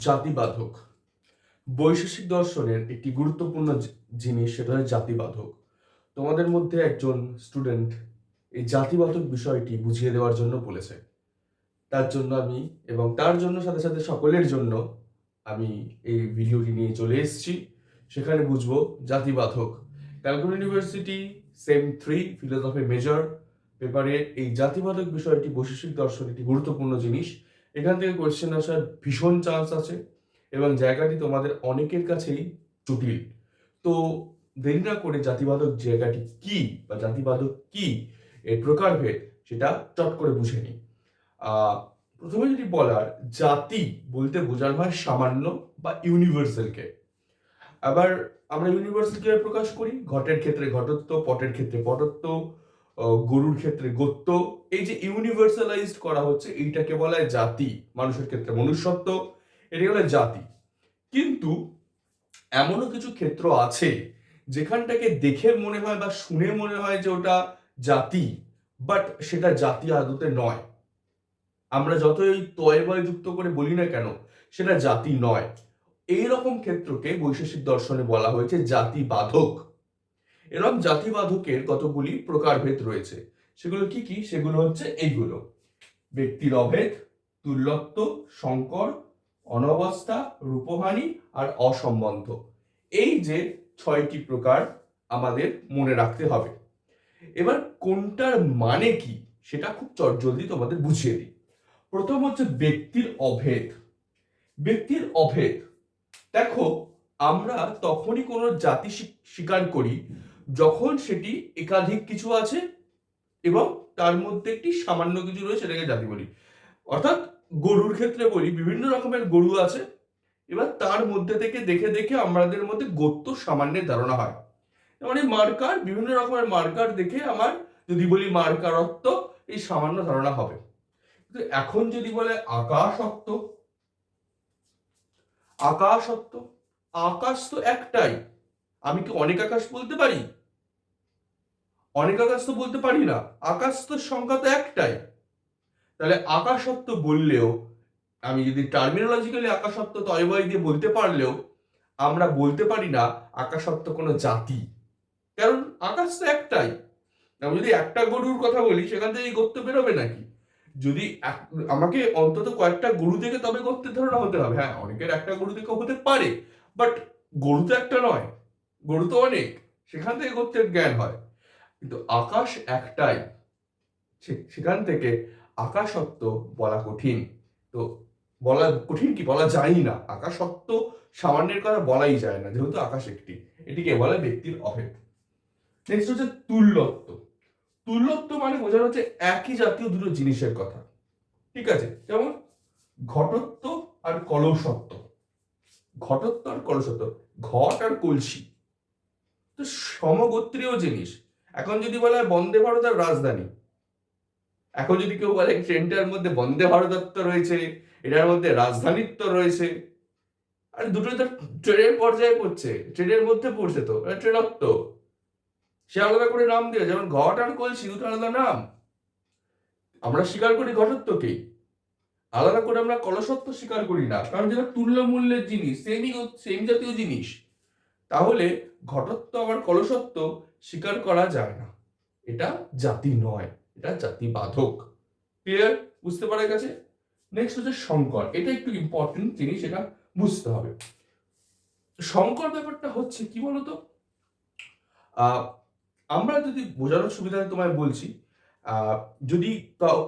জাতিবাধক বৈশেষিক দর্শনের একটি গুরুত্বপূর্ণ জিনিস, সেটা হচ্ছে জাতিবাধক। তোমাদের মধ্যে একজন স্টুডেন্ট এই জাতিবাধক বিষয়টি বুঝিয়ে দেওয়ার জন্য বলেছে। তার জন্য আমি এবং তার জন্য সাথে সাথে সকলের জন্য আমি এই ভিডিওটি নিয়ে চলে এসেছি। সেখানে বুঝবো জাতিবাধক। Calcutta university sem 3 philosophy major পেপারে এই জাতিবাধক বিষয়টি বৈশেষিক দর্শন একটি গুরুত্বপূর্ণ জিনিস। এখান থেকে কোয়েশ্চেন আসার ভীষণ চান্স আছে এবং জায়গাটি তোমাদের অনেকের কাছেই জটিল। তো দেরি না করে জাতিবাধক জায়গাটি কি বা জাতিবাধক কি, এর প্রকারভেদ সেটা চট করে বুঝে নিই। প্রথমে যদি বলার, জাতি বলতে বোঝানো হয় সামান্য বা ইউনিভার্সালকে। আবার আমরা ইউনিভার্সাল কিভাবে প্রকাশ করি? ঘটের ক্ষেত্রে ঘটত্ব, পটের ক্ষেত্রে পটত্ব, গরুর ক্ষেত্রে গোত্ত। এই যে ইউনিভার্সালাইজড করা হচ্ছে, এইটাকে বলা হয় জাতি। মানুষের ক্ষেত্রে মনুষ্যত্ব, এটাকে বলা হয় জাতি। কিন্তু এমনও কিছু ক্ষেত্র আছে যেখানটাকে দেখে মনে হয় বা শুনে মনে হয় যে ওটা জাতি, বাট সেটা জাতি আদতে নয়। আমরা যতই তয় বয় যুক্ত করে বলি না কেন, সেটা জাতি নয়। এইরকম ক্ষেত্রকে বৈশেষিক দর্শনে বলা হয়েছে জাতিবাধক। এরকম জাতিবাধকের কতগুলি প্রকারভেদ রয়েছে। সেগুলো কি কি? সেগুলো হচ্ছে এইগুলো: ব্যক্তির অভেদ, তুল্যত্ব, সংকর, অনবস্থা, রূপহানি আর অসম্বন্ধ। এই যে 6টি প্রকার আমাদের মনে রাখতে হবে। এবার কোনটার মানে কি সেটা খুব চটজলদি তোমাদের বুঝিয়ে দিই। প্রথম হচ্ছে ব্যক্তির অভেদ। ব্যক্তির অভেদ, দেখো, আমরা তখনই কোনো জাতি স্বীকার করি যখন সেটি একাধিক কিছু আছে এবং তার মধ্যে একটি সামান্য কিছু রয়েছে, সেটাকে জাতি বলি। অর্থাৎ গরুর ক্ষেত্রে বলি, বিভিন্ন রকমের গরু আছে, এবার তার মধ্যে থেকে দেখে দেখে আমাদের মধ্যে গোত্র সামান্যের ধারণা হয়। মানে মার্কার, বিভিন্ন রকমের মার্কার দেখে আমার যদি বলি মার্কারত্ব, এই সামান্য ধারণা হবে। কিন্তু এখন যদি বলে আকাশত্ব, আকাশত্ব, আকাশ তো একটাই। আমি কি অনেক আকাশ বলতে পারি? অনেক আকাশ তো বলতে পারি না। আকাশ তো সংখ্যা তো একটাই। তাহলে আকাশত্ব বললেও, আমি যদি টার্মিনোলজিক্যালি আকাশত্ব তয়বয় দিয়ে বলতে পারলেও, আমরা বলতে পারি না আকাশত্ব কোনো জাতি। কারণ আকাশ তো একটাই। আমি যদি একটা গরুর কথা বলি, সেখান থেকে গোত্র বেরোবে নাকি? যদি আমাকে অন্তত কয়েকটা গরু থেকে তবে গোত্রের ধারণা হতে হবে। হ্যাঁ, অনেকের একটা গরু থেকে হতে পারে, বাট গরু তো একটা নয়, গরু তো অনেক, সেখান থেকে গোত্রের জ্ঞান হয়। কিন্তু আকাশ একটাই, সেখান থেকে আকাশত্ব বলা কঠিন। তো বলা কঠিন কি, বলা যায় না। আকাশত্ব সামান্যের কথা বলাই যায় না, যেহেতু আকাশ একটি। এটিকে বলে ব্যক্তির অভেদ। নেক্সট হচ্ছে তুল্যত্ব। তুল্যত্ব মানে বোঝানো হচ্ছে একই জাতীয় দুটো জিনিসের কথা। ঠিক আছে, যেমন ঘটত্ব আর কলসত্ব। ঘটত্ব আর কলসত্ব, ঘট আর কলসি তো সমগোত্রীয় জিনিস। এখন যদি বলা হয় বন্দে ভারত আর রাজধানী, এখন যদি কেউ বলে ট্রেনটার মধ্যে বন্দে ভারতত্ব রয়েছে, এটার মধ্যে রাজধানীত্ব রয়েছে, আর দুটোই তো ট্রেনের পর্যায়ে পড়ছে, ট্রেনের মধ্যে পড়ছে, তো ট্রেনত্ব। সে আলাদা করে নাম দিয়ে, যেমন ঘট আর কলসি দুটো আলাদা নাম। আমরা স্বীকার করি ঘটত্বকেই, আলাদা করে আমরা কলসত্ব স্বীকার করি না, কারণ যেটা তুল্য মূল্যের জিনিস, সেম জাতীয় জিনিস। তাহলে ঘটত্ব আবার কলসত্ব স্বীকার করা যায় না। এটা জাতি নয়, এটা জাতিবাধক। ক্লিয়ার? বুঝতে পারা গেছে? নেক্সট হচ্ছে সংকর। এটা একটু ইম্পর্টেন্ট জিনিস, এটা বুঝতে হবে। সংকর ব্যাপারটা হচ্ছে কি বলতো, আমরা যদি বোঝানোর সুবিধা তোমায় বলছি, যদি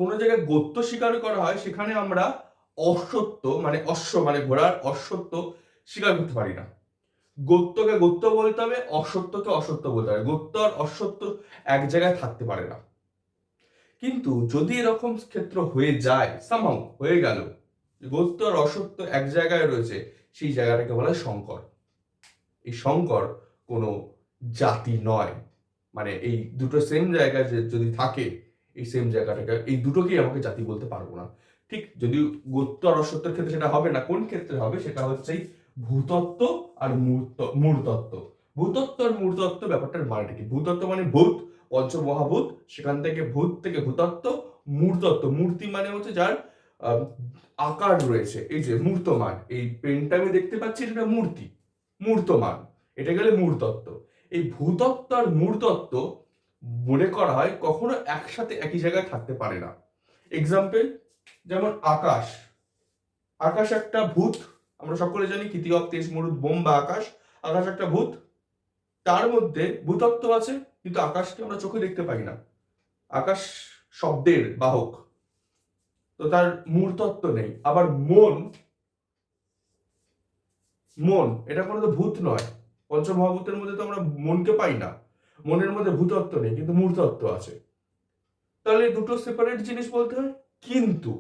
কোনো জায়গায় গোত্র স্বীকার করা হয়, সেখানে আমরা অশ্বত্ব মানে অশ্ব মানে ঘোড়ার অশ্বত্ব স্বীকার করতে পারি না। গোত্রকে গোত্র বলতে হবে, অশ্বত্বকে অশ্বত্ব বলতে হবে। গোত্র আর অশ্বত্ব এক জায়গায় থাকতে পারে না। কিন্তু যদি এরকম ক্ষেত্র হয়ে যায়, সামহাউ হয়ে গেল, গোত্র আর অশ্বত্ব এক জায়গায় রয়েছে, সেই জায়গাটাকে বলা হয় সংকর। এই সংকর কোনো জাতি নয়। মানে এই দুটো সেম জায়গায় যদি থাকে, এই সেম জায়গাটাকে, এই দুটোকেই আমাকে জাতি বলতে পারবো না। ঠিক, যদি গোত্র আর অশ্বত্বের ক্ষেত্রে সেটা হবে না, কোন ক্ষেত্রে হবে? সেটা হচ্ছে ভূতত্ত্ব আর মূর্তত্ত্ব। ভূতত্ত্ব আর মূর্তত্ত্ব ব্যাপারটার মানেটা কি? ভূতত্ত্ব মানে ভূত, পঞ্চমহাভূত, সেখান থেকে ভূত থেকে ভূতত্ত্ব। মূর্তত্ত্ব, মূর্তি মানে হচ্ছে যার আহ, আকার রয়েছে। এই যে মূর্তমান, এই পেনটা আমি দেখতে পাচ্ছি, এটা মূর্তি, মূর্তমান, এটা গেলে মূর্তত্ব। এই ভূতত্ত্ব আর মূর্তত্ব মনে করা হয় কখনো একসাথে একই জায়গায় থাকতে পারে না। এক্সাম্পল, যেমন আকাশ, আকাশ একটা ভূত, আমরা সকলে জানি কীর্তি অব তেজ মরুদ বোম বা আকাশ, আকাশ একটা ভূত, তার মধ্যে ভূতত্ত্ব আছে, কিন্তু আকাশকে আমরা চোখে দেখতে পাই না। আকাশ শব্দের বাহক, তো তার মূর্তত্ব নেই। আবার মন, মন এটা কোনো তো ভূত নয়, পঞ্চমহাভূতের মধ্যে তো আমরা মনকে পাই না, মনের মধ্যে ভূতত্ব নেই কিন্তু মূর্তত্ব আছে। তাহলে দুটো সেপারেট জিনিস বলতে হয়। কিন্তু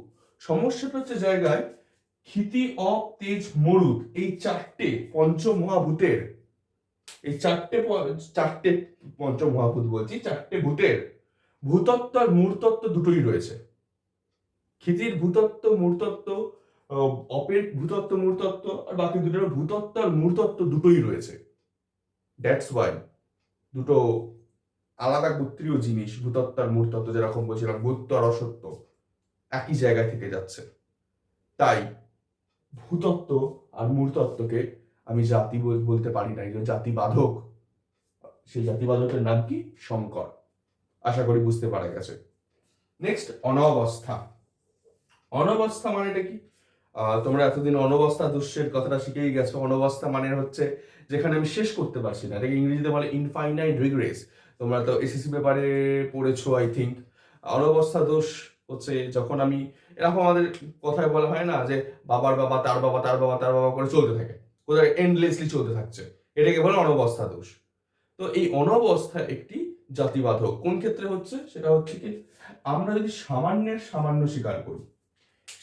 সমস্যাটা হচ্ছে জায়গায়, ক্ষিতি অপ তেজ মরুদ এই চারটে পঞ্চমহাভূতের, এই চারটে পঞ্চমহাভূত বলছি, চারটে ভূতের ভূতত্ত্ব আর মূর্তত্ব দুটোই রয়েছে। ক্ষিতির ভূতত্ত্ব মূর্তত্ব, অপের ভূতত্ত্ব মূর্তত্ব, আর বাকি দুটোর ভূতত্ত্ব আর মূর্তত্ব দুটোই রয়েছে। দ্যাটস ওয়াই দুটো আলাদা গোত্রীয় জিনিস, ভূতত্ত্ব আর মূর্তত্ব, যেরকম বলছিলাম ভূত্ব আর অসত্য একই জায়গা থেকে যাচ্ছে। তাই ভূতত্ত্ব আর মূর্তত্বকে আমি জাতি বলতে পারি না, একজন জাতিবাধক। সেই জাতিবাধকের নাম কি? শঙ্কর। আশা করি বুঝতে পারা গেছে। নেক্সট, অনবস্থা। অনবস্থা মানেটা কি? তোমরা এতদিন অনবস্থা দুষ্যের কথাটা শিখেই গেছো। অনবস্থা মানে হচ্ছে যেখানে আমি শেষ করতে পারছি না, এটাকে ইংরেজিতে বলে ইনফাইনাইট রিগ্রেস। তোমরা তো এসএসসি পেপারে পড়েছো আই থিঙ্ক। অনবস্থা দোষ হচ্ছে যখন আমি, এরকম আমাদের কথায় বলা হয় না যে বাবার বাবা তার বাবা তার বাবা তার বাবা করে চলতে থাকে, কোথায় এন্ডলেসলি চলতে থাকছে, এটাকে বলে অনবস্থা দোষ। তো এই অনবস্থা একটি জাতিবাধক। কোন ক্ষেত্রে হচ্ছে? সেটা হচ্ছে কি, আমরা যদি সামান্যের সামান্য স্বীকার করি,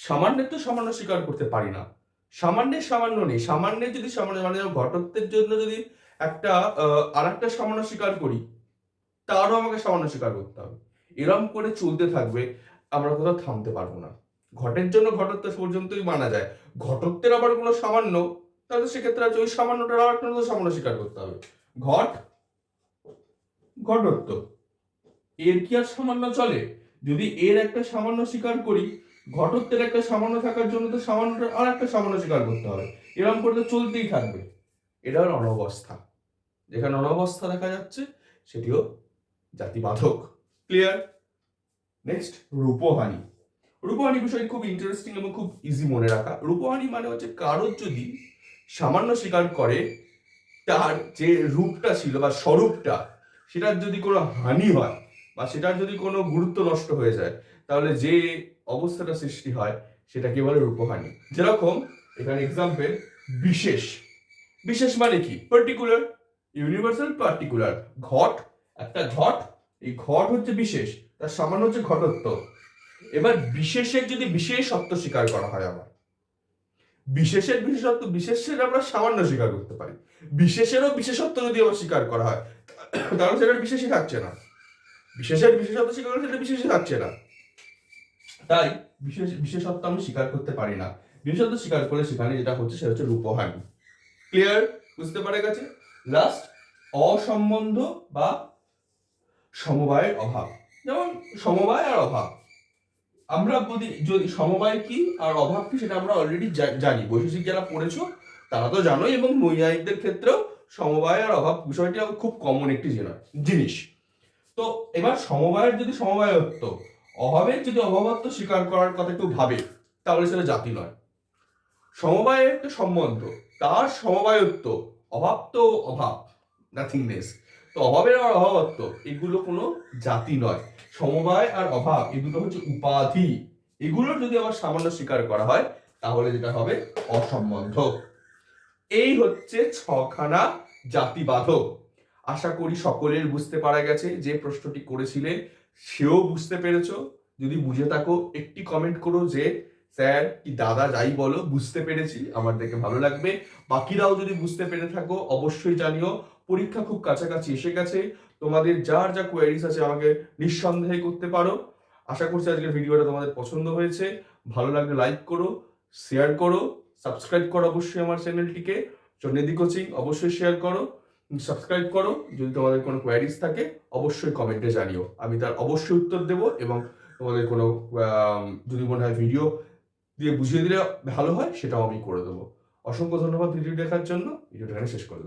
সামান্যের তো সামান্য স্বীকার করতে পারি না, সামান্যের সামান্য নেই, সামান্যের যদি সামান্য মানে ঘটত্বের জন্য যদি একটা আর একটা সামান্য স্বীকার করি, তারও আমাকে সামান্য স্বীকার করতে হবে। এরম করে চলতে থাকবে, আমরা কোথাও থামতে পারবো না। ঘটের জন্য ঘটত্ব পর্যন্তই মানা যায়, ঘটত্বের আবার কোনো সামান্য, তাহলে সেক্ষেত্রে আছে ওই সামান্যটার আর একটা সামান্য স্বীকার করতে হবে। ঘট ঘটত্ব, এর কি আর সামান্য চলে? যদি এর একটা সামান্য স্বীকার করি, ঘটত্বের একটা সামান্য থাকার জন্য তো সামান্যটা আর একটা সামান্য স্বীকার করতে হবে। এরকম করে তো চলতেই থাকবে। এটা হলো অনবস্থা। যেখানে অনবস্থা দেখা যাচ্ছে সেটিও জাতিবাধক। ক্লিয়ার? নেক্সট, রূপহানি। রূপহানি বিষয়টি খুব ইন্টারেস্টিং এবং খুব ইজি মনে রাখা। রূপহানি মানে হচ্ছে কারোর যদি সামান্য স্বীকার করে, তার যে রূপটা ছিল বা স্বরূপটা, সেটার যদি কোনো হানি হয় বা সেটার যদি কোনো গুরুত্ব নষ্ট হয়ে যায়, তাহলে যে অবস্থাটা সৃষ্টি হয় সেটাকে বলে রূপহানি। যেরকম এখানে এক্সাম্পল, বিশেষ। বিশেষ মানে কি? Particular, universal, particular. ঘট, একটা ঘট, এই ঘট হচ্ছে বিশেষ, তার সামান্য হচ্ছে ঘটত্ব। এবার বিশেষের যদি বিশেষত্ব স্বীকার করা হয়, আবার বিশেষের বিশেষত্ব, বিশেষের আমরা সামান্য স্বীকার করতে পারি, বিশেষেরও বিশেষত্ব যদি আবার স্বীকার করা হয়, তাহলে সেটা বিশেষই থাকছে না। বিশেষের বিশেষত্ব স্বীকার করলে সেটা বিশেষই থাকছে না। তাই বিশেষত্ব আমি স্বীকার করতে পারি না। বিশেষত্ব স্বীকার করে সেখানে যেটা হচ্ছে সেটা হচ্ছে রূপহানি। ক্লিয়ার? বুঝতে পারা গেছে? লাস্ট, অসম্বন্ধ বা সমবায়ের অভাব। যেমন সমবায় আর অভাব, আমরা যদি সমবায় কি আর অভাব কি সেটা আমরা অলরেডি জানি, বৈশেষিক যারা পড়েছো তারা তো জানোই, এবং নৈয়ায়িকদের ক্ষেত্রেও সমবায় আর অভাব বিষয়টি খুব কমন একটি জিনিস। তো এবার সমবায়ের যদি সমবায়ত্ব, অভাবের যদি অভাবত্ব স্বীকার করার কথা কেউ ভাবে, তাহলে সেটা জাতি নয়। সমবায়ের একটা সম্বন্ধ, তার সমবায়ত্ব, অভাব তো অভাব, নাথিংনেস। তো অভাবের আর অভাবত্ব এগুলো কোনো জাতি নয়। সমবায় আর অভাব এই দুটো হচ্ছে উপাধি। এগুলোর যদি আবার সামান্য স্বীকার করা হয়, তাহলে যেটা হবে অসম্বন্ধ। এই হচ্ছে ছখানা জাতিবাধক। আশা করি সকলের বুঝতে পারা গেছে। যে প্রশ্নটি করেছিলে সেও বুঝতে পেরেছো। যদি বুঝে থাকো একটি কমেন্ট করো যে স্যার কি দাদা যাই বলো বুঝতে পেরেছি, আমার দেখে ভালো লাগবে। বাকিরাও যদি বুঝতে পেরে থাকো অবশ্যই জানিও। পরীক্ষা খুব কাছাকাছি এসে গেছে, তোমাদের যার যা কোয়ারিজ আছে আমাকে নিঃসন্দেহে করতে পারো। আশা করছি আজকের ভিডিওটা তোমাদের পছন্দ হয়েছে। ভালো লাগলে লাইক করো, শেয়ার করো, সাবস্ক্রাইব করো অবশ্যই আমার চ্যানেলটিকে। চন্ডী কোচিং অবশ্যই শেয়ার করো, সাবস্ক্রাইব করো। যদি তোমাদের কোনো কোয়ারিজ থাকে অবশ্যই কমেন্টে জানিও, আমি তার অবশ্যই উত্তর দেবো। এবং তোমাদের কোনো যদি মনে হয় ভিডিও দিয়ে বুঝিয়ে দিলে ভালো হয় সেটাও আমি করে দেবো। অসংখ্য ধন্যবাদ ভিডিও দেখার জন্য। ভিডিওটা এখানে শেষ করলাম।